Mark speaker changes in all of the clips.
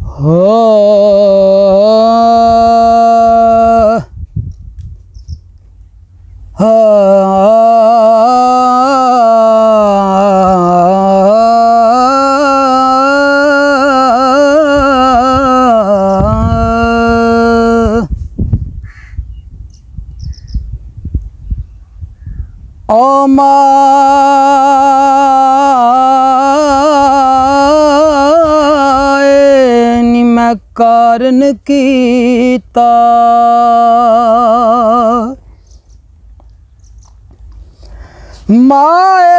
Speaker 1: ओ माए नी मैं कारण कीता माए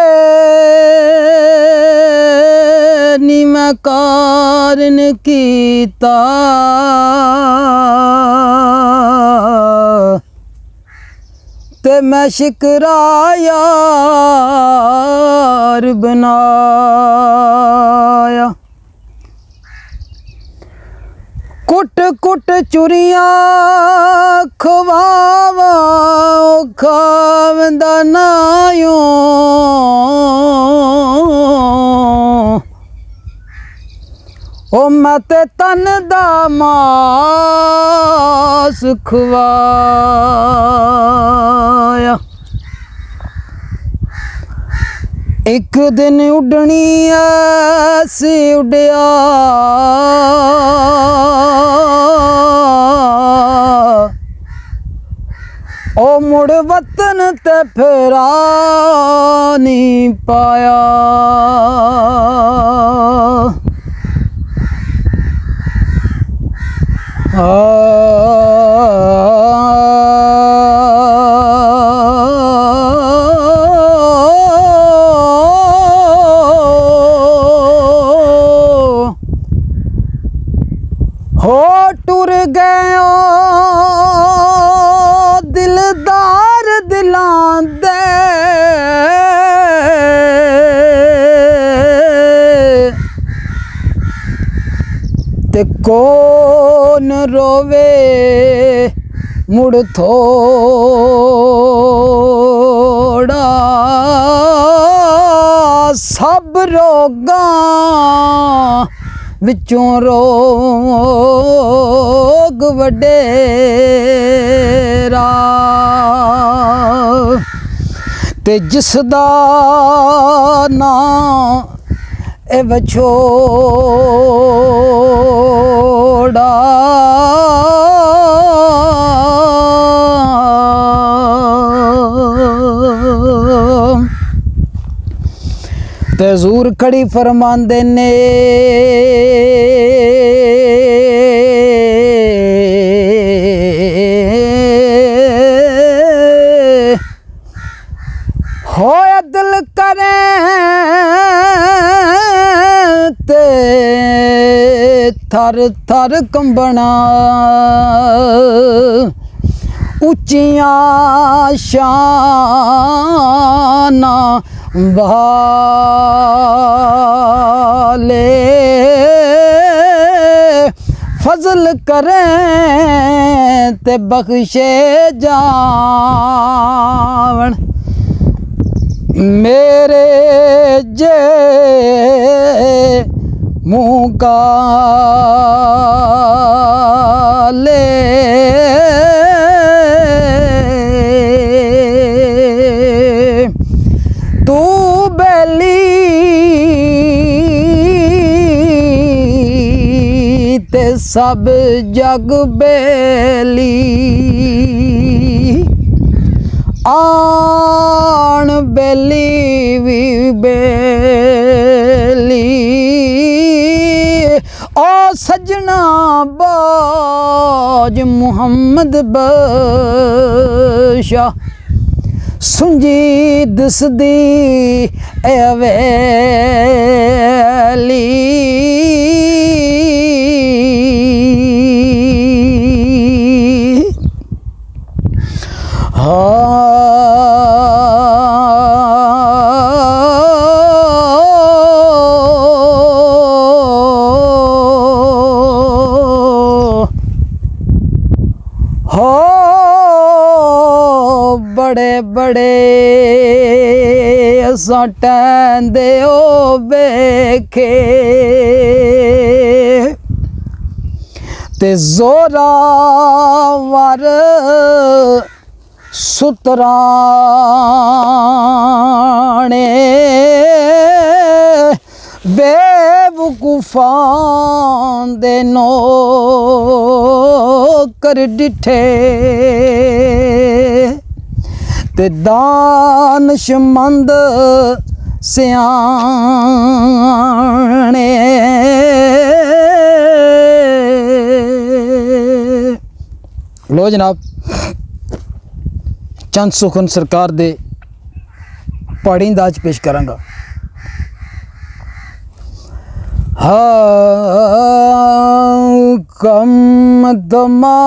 Speaker 1: नी मैं कारण कीता ते मैं शिकरा यार बनाया कुट कुट चुरियां खवावा खावंदा नायो ओ मैं ते तन दा मास खवाया एक दिन उड़नी ऐसी उड़िया ओ मुड़ वतन ते फेरा नहीं पाया हो टुर गए दिलदार दिलां दे ते कौन रोवे मुड़ थोड़ा सब रोगां विचों रोग वडेरा ते जिसदा नां ए विछोड़ा ते हजूर खड़ी फरमांदे ने होया दिल करे ते थर थर कंबना उच्चियां शाना वाले फजल करें ते बख्शे जावन मेरे जे मुँह काले तू बेली ते सब जग बेली आन बेली भी बेली ओ सजना बाज मुहम्मद बशा सुंजी दसदी अवेली बड़े बड़े सटैंदे ओ वेखे ते जोरावर सुतराने बेवकूफां दे नौकर डिठे ते दानशमंद सियाने लो जनाब चंद सुखन सरकार दे पहाड़ी अंदाज पेश करांगा। हाँ कम तमाम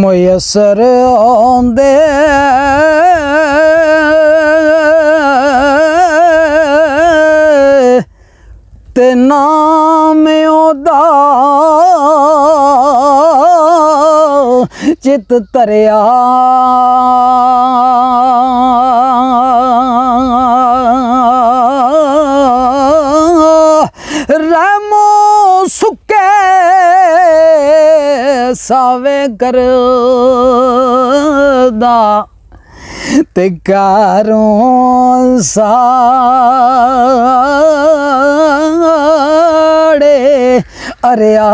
Speaker 1: मुयसर आंदे ते नाम ओदा चित तरिया रमो सुके सावे करदा ते कारों साड़े अरिया